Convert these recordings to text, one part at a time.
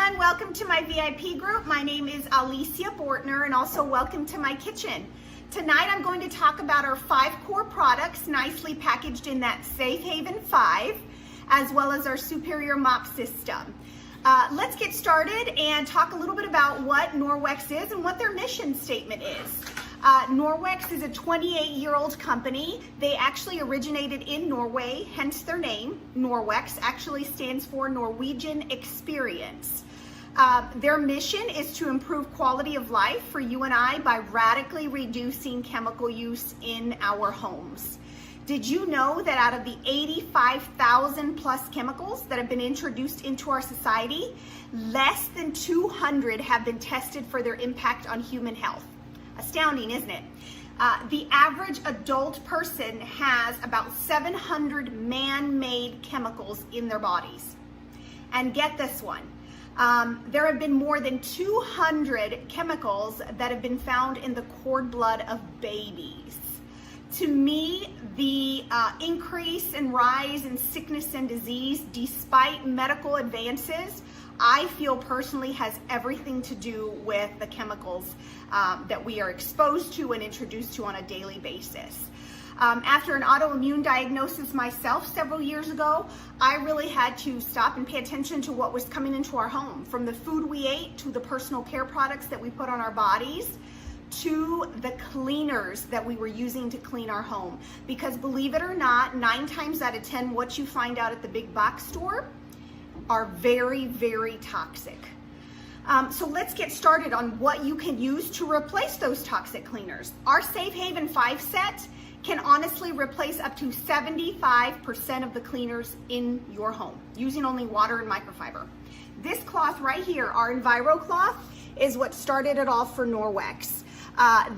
everyone, welcome to my VIP group. My name is Alicia Bortner, and also welcome to my kitchen. Tonight I'm going to talk about our 5 core products nicely packaged in that Safe Haven 5, as well as our Superior Mop System. Let's get started and talk a little bit about what Norwex is and what their mission statement is. Norwex is a 28-year-old company. They actually originated in Norway, hence their name. Norwex actually stands for Norwegian Experience. Their mission is to improve quality of life for you and I by radically reducing chemical use in our homes. Did you know that out of the 85,000 plus chemicals that have been introduced into our society, less than 200 have been tested for their impact on human health? Astounding, isn't it? The average adult person has about 700 man-made chemicals in their bodies. And get this one, there have been more than 200 chemicals that have been found in the cord blood of babies. To me, the increase and rise in sickness and disease, despite medical advances, I feel personally has everything to do with the chemicals that we are exposed to and introduced to on a daily basis. After an autoimmune diagnosis myself several years ago, I really had to stop and pay attention to what was coming into our home, from the food we ate to the personal care products that we put on our bodies, to the cleaners that we were using to clean our home. Because believe it or not, 9 times out of 10, what you find out at the big box store are very, very toxic. So let's get started on what you can use to replace those toxic cleaners. Our Safe Haven 5 set can honestly replace up to 75% of the cleaners in your home using only water and microfiber. This cloth right here, our Enviro cloth, is what started it all for Norwex.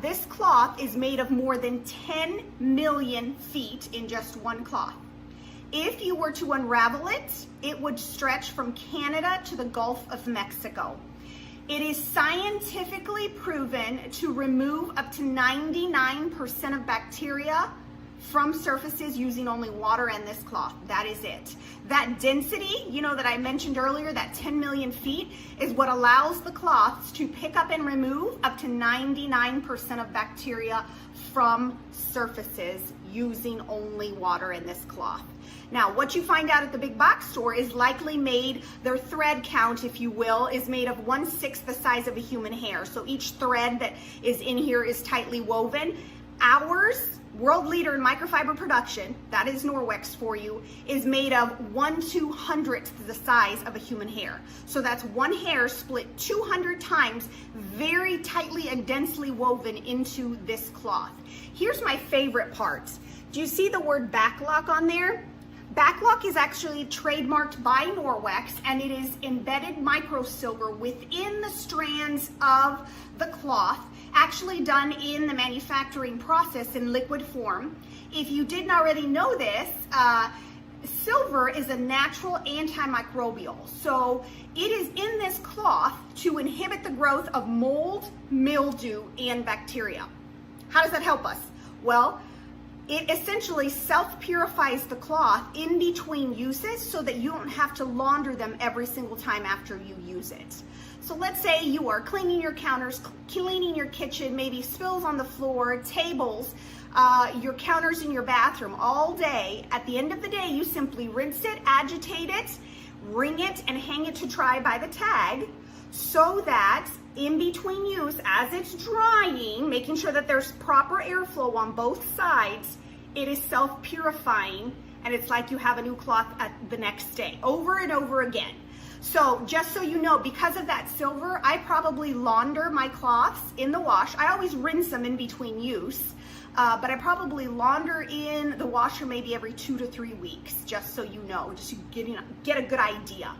This cloth is made of more than 10 million feet in just one cloth. If you were to unravel it, it would stretch from Canada to the Gulf of Mexico. It is scientifically proven to remove up to 99% of bacteria from surfaces using only water and this cloth. That is it. That density, you know, that I mentioned earlier, that 10 million feet, is what allows the cloths to pick up and remove up to 99% of bacteria from surfaces using only water and this cloth. Now, what you find out at the big box store is likely made, their thread count, if you will, is made of 1/6 the size of a human hair. So each thread that is in here is tightly woven. Ours, world leader in microfiber production, that is Norwex for you, is made of 1/200th the size of a human hair. So that's one hair split 200 times, very tightly and densely woven into this cloth. Here's my favorite part. Do you see the word backlock on there? Backlock is actually trademarked by Norwex, and it is embedded microsilver within the strands of the cloth, actually done in the manufacturing process in liquid form. If you didn't already know this, silver is a natural antimicrobial. So it is in this cloth to inhibit the growth of mold, mildew, and bacteria. How does that help us? Well, it essentially self-purifies the cloth in between uses so that you don't have to launder them every single time after you use it. So let's say you are cleaning your counters, cleaning your kitchen, maybe spills on the floor, tables, your counters in your bathroom all day. At the end of the day, you simply rinse it, agitate it, wring it, and hang it to dry by the tag, so that in between use, as it's drying, making sure that there's proper airflow on both sides, it is self-purifying, and it's like you have a new cloth at the next day, over and over again. So just so you know, because of that silver, I probably launder my cloths in the wash. I always rinse them in between use, but I probably launder in the washer maybe every 2 to 3 weeks, just so you know, just to get a good idea.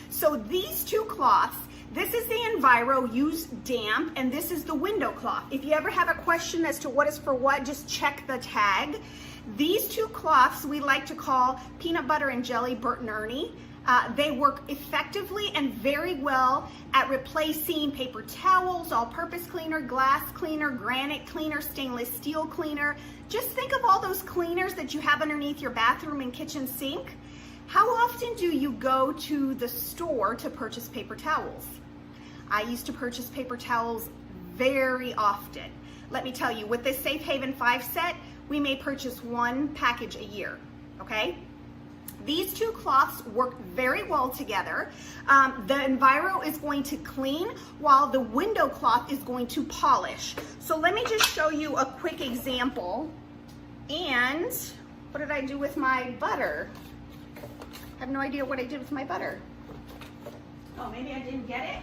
So these 2 cloths, this is the Enviro Use Damp, and this is the window cloth. If you ever have a question as to what is for what, just check the tag. These 2 cloths we like to call peanut butter and jelly Bert and Ernie. They work effectively and very well at replacing paper towels, all-purpose cleaner, glass cleaner, granite cleaner, stainless steel cleaner. Just think of all those cleaners that you have underneath your bathroom and kitchen sink. How often do you go to the store to purchase paper towels? I used to purchase paper towels very often. Let me tell you, with this Safe Haven 5 set, we may purchase one package a year, okay? These two cloths work very well together. The Enviro is going to clean while the window cloth is going to polish. So let me just show you a quick example. And what did I do with my butter? I have no idea what I did with my butter. Oh, maybe I didn't get it.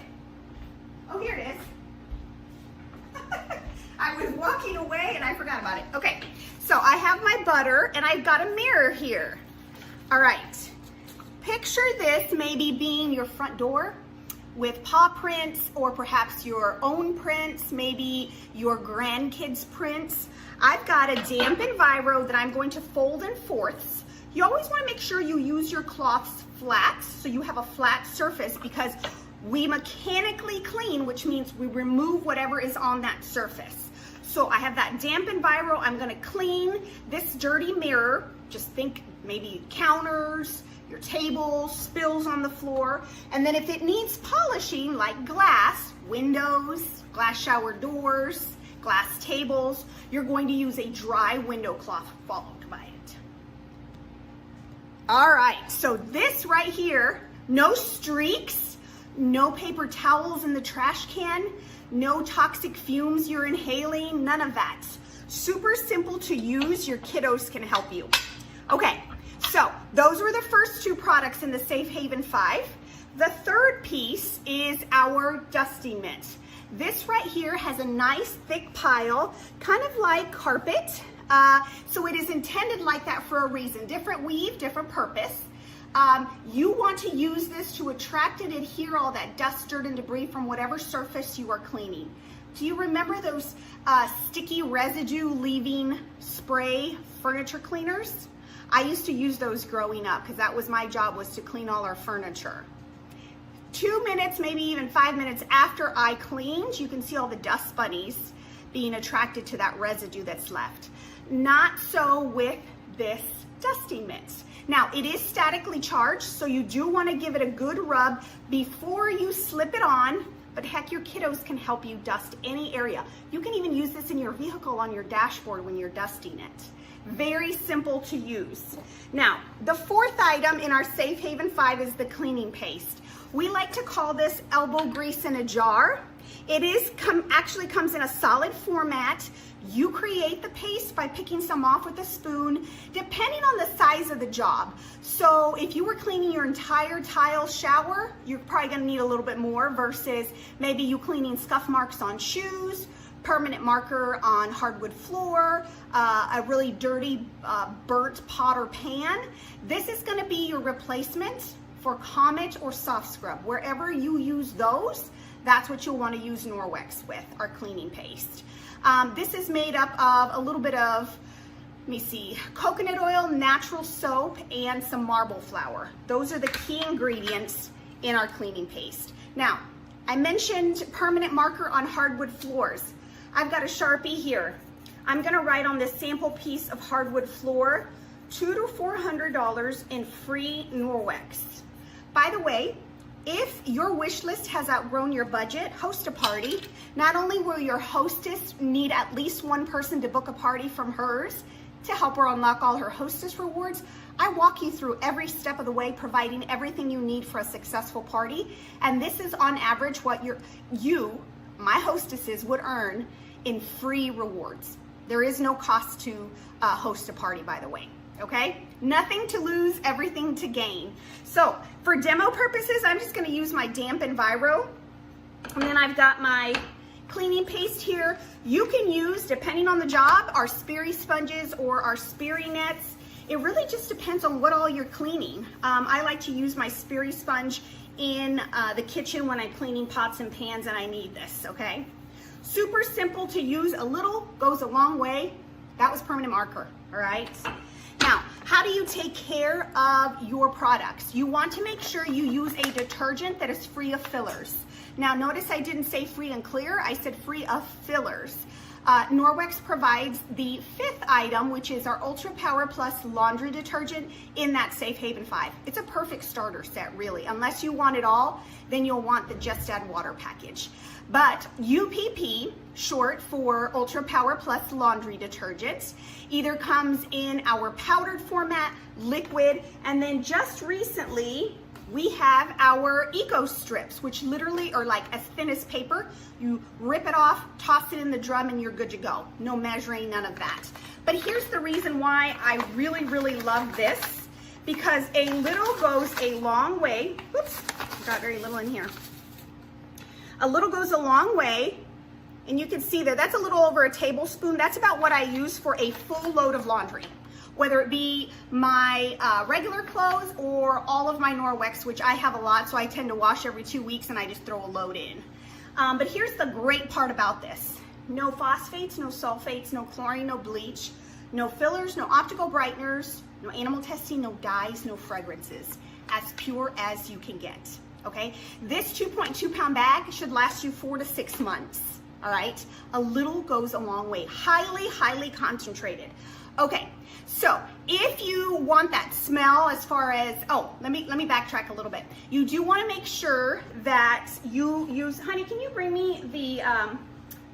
Oh, here it is. I was walking away and I forgot about it. Okay, so I have my butter and I've got a mirror here. All right, picture this maybe being your front door with paw prints or perhaps your own prints, maybe your grandkids' prints. I've got a damp Enviro that I'm going to fold in fourths. You always want to make sure you use your cloths flat so you have a flat surface, because we mechanically clean, which means we remove whatever is on that surface. So I have that damp Enviro. I'm going to clean this dirty mirror. Just think maybe counters, your table, spills on the floor. And then if it needs polishing, like glass, windows, glass shower doors, glass tables, you're going to use a dry window cloth followed by it. All right, so this right here, no streaks, no paper towels in the trash can, no toxic fumes you're inhaling, none of that. Super simple to use. Your kiddos can help you. Okay, so those were the first two products in the Safe Haven 5. The third piece is our dusting mitt. This right here has a nice thick pile, kind of like carpet. So it is intended like that for a reason. Different weave, different purpose. You want to use this to attract and adhere all that dust, dirt, and debris from whatever surface you are cleaning. Do you remember those sticky residue leaving spray furniture cleaners? I used to use those growing up because that was my job, was to clean all our furniture. 2 minutes, maybe even 5 minutes after I cleaned, you can see all the dust bunnies being attracted to that residue that's left. Not so with this dusting mitt. Now, it is statically charged, so you do want to give it a good rub before you slip it on, but heck, your kiddos can help you dust any area. You can even use this in your vehicle on your dashboard when you're dusting it. Very simple to use. Now, the fourth item in our Safe Haven 5 is the cleaning paste. We like to call this elbow grease in a jar. It is actually comes in a solid format. You create the paste by picking some off with a spoon, depending on the size of the job. So if you were cleaning your entire tile shower, you're probably gonna need a little bit more versus maybe you cleaning scuff marks on shoes, permanent marker on hardwood floor, a really dirty burnt pot or pan. This is gonna be your replacement for Comet or soft scrub. Wherever you use those, that's what you'll want to use Norwex with, our cleaning paste. This is made up of a little bit of, let me see, coconut oil, natural soap, and some marble flour. Those are the key ingredients in our cleaning paste. Now, I mentioned permanent marker on hardwood floors. I've got a Sharpie here. I'm gonna write on this sample piece of hardwood floor, $200 to $400 in free Norwex. By the way, if your wish list has outgrown your budget, host a party. Not only will your hostess need at least one person to book a party from hers to help her unlock all her hostess rewards, I walk you through every step of the way, providing everything you need for a successful party. And this is on average what you, my hostesses, would earn in free rewards. There is no cost to host a party, by the way. Okay, nothing to lose, everything to gain. So for demo purposes, I'm just going to use my damp Enviro, and then I've got my cleaning paste here. You can use, depending on the job, our Sperry sponges or our Sperry nets. It really just depends on what all you're cleaning. I like to use my Sperry sponge in the kitchen when I'm cleaning pots and pans and I need this, okay? Super simple to use, a little goes a long way. That was permanent marker, all right? Now, how do you take care of your products? You want to make sure you use a detergent that is free of fillers. Now, notice I didn't say free and clear, I said free of fillers. Norwex provides the 5th item, which is our Ultra Power Plus laundry detergent in that Safe Haven 5. It's a perfect starter set, really. Unless you want it all, then you'll want the Just Add Water package. But UPP, short for Ultra Power Plus laundry detergent, either comes in our powdered format, liquid, and then just recently, we have our eco strips, which literally are like as thin as paper. You rip it off, toss it in the drum, and you're good to go. No measuring, none of that. But here's the reason why I really, really love this, because a little goes a long way. Oops, got very little in here. A little goes a long way, and you can see there, that's a little over a tablespoon. That's about what I use for a full load of laundry, whether it be my regular clothes or all of my Norwex, which I have a lot, so I tend to wash every 2 weeks and I just throw a load in. But here's the great part about this. No phosphates, no sulfates, no chlorine, no bleach, no fillers, no optical brighteners, no animal testing, no dyes, no fragrances. As pure as you can get, okay? This 2.2 pound bag should last you 4 to 6 months, all right? A little goes a long way. Highly, highly concentrated. Okay, so if you want that smell as far as, let me backtrack a little bit. You do want to make sure that you use, honey, can you bring me the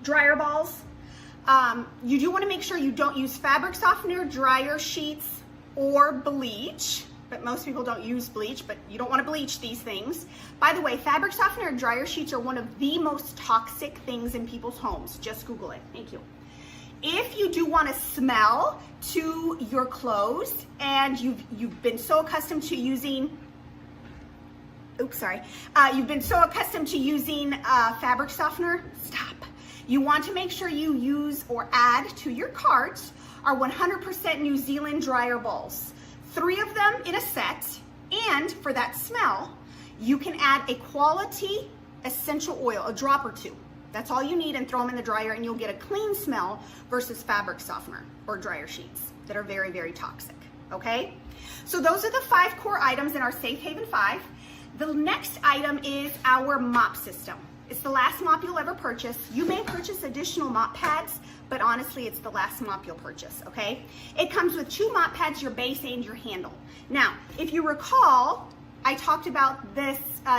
dryer balls? You do want to make sure you don't use fabric softener, dryer sheets, or bleach. But most people don't use bleach, but you don't want to bleach these things. By the way, fabric softener and dryer sheets are one of the most toxic things in people's homes. Just Google it. Thank you. If you do want to smell to your clothes and you've been so accustomed to using, you've been so accustomed to using fabric softener, stop. You want to make sure you use or add to your cart our 100% New Zealand dryer balls. 3 of them in a set, and for that smell, you can add a quality essential oil, a drop or 2. That's all you need, and throw them in the dryer and you'll get a clean smell versus fabric softener or dryer sheets that are very, very toxic, okay? So those are the 5 core items in our Safe Haven 5. The next item is our mop system. It's the last mop you'll ever purchase. You may purchase additional mop pads, but honestly, it's the last mop you'll purchase, okay? It comes with 2 mop pads, your base and your handle. Now, if you recall, I talked about this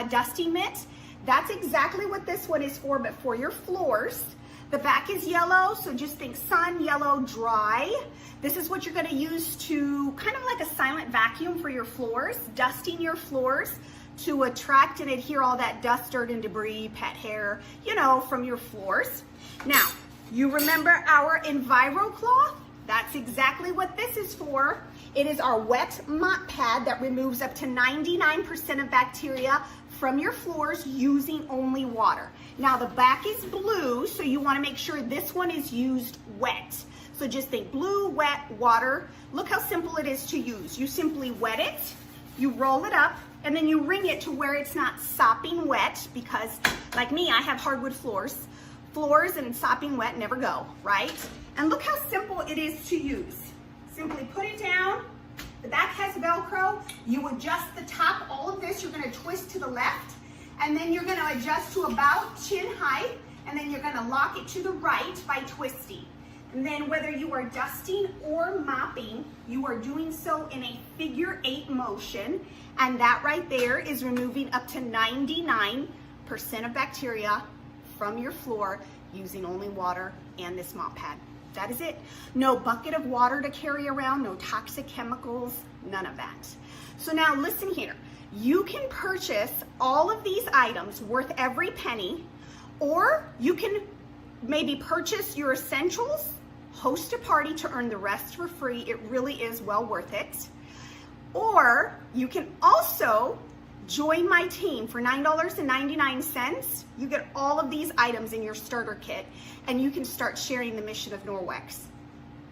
dusting mitt. That's exactly what this one is for, but for your floors. The back is yellow, so just think sun, yellow, dry. This is what you're gonna use to kind of like a silent vacuum for your floors, dusting your floors to attract and adhere all that dust, dirt, and debris, pet hair, you know, from your floors. Now, you remember our Enviro cloth? That's exactly what this is for. It is our wet mop pad that removes up to 99% of bacteria from your floors using only water. Now the back is blue, so you want to make sure this one is used wet. So just think blue, wet, water. Look how simple it is to use. You simply wet it, you roll it up, and then you wring it to where it's not sopping wet, because like me, I have hardwood floors. Floors and sopping wet never go, right? And look how simple it is to use. Simply put it down. The back has Velcro. You adjust the top. All of this you're going to twist to the left, and then you're going to adjust to about chin height, and then you're going to lock it to the right by twisting. And then whether you are dusting or mopping, you are doing so in a figure 8 motion, and that right there is removing up to 99% of bacteria from your floor using only water and this mop pad. That is it. No bucket of water to carry around, no toxic chemicals, none of that. So now listen here. You can purchase all of these items worth every penny, or you can maybe purchase your essentials, host a party to earn the rest for free. It really is well worth it. Or you can also join my team for $9.99. You get all of these items in your starter kit, and you can start sharing the mission of Norwex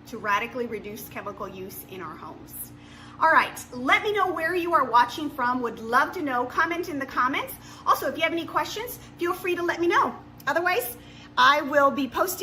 to radically reduce chemical use in our homes. All right, let me know where you are watching from. Would love to know. Comment in the comments. Also, if you have any questions, feel free to let me know. Otherwise, I will be posting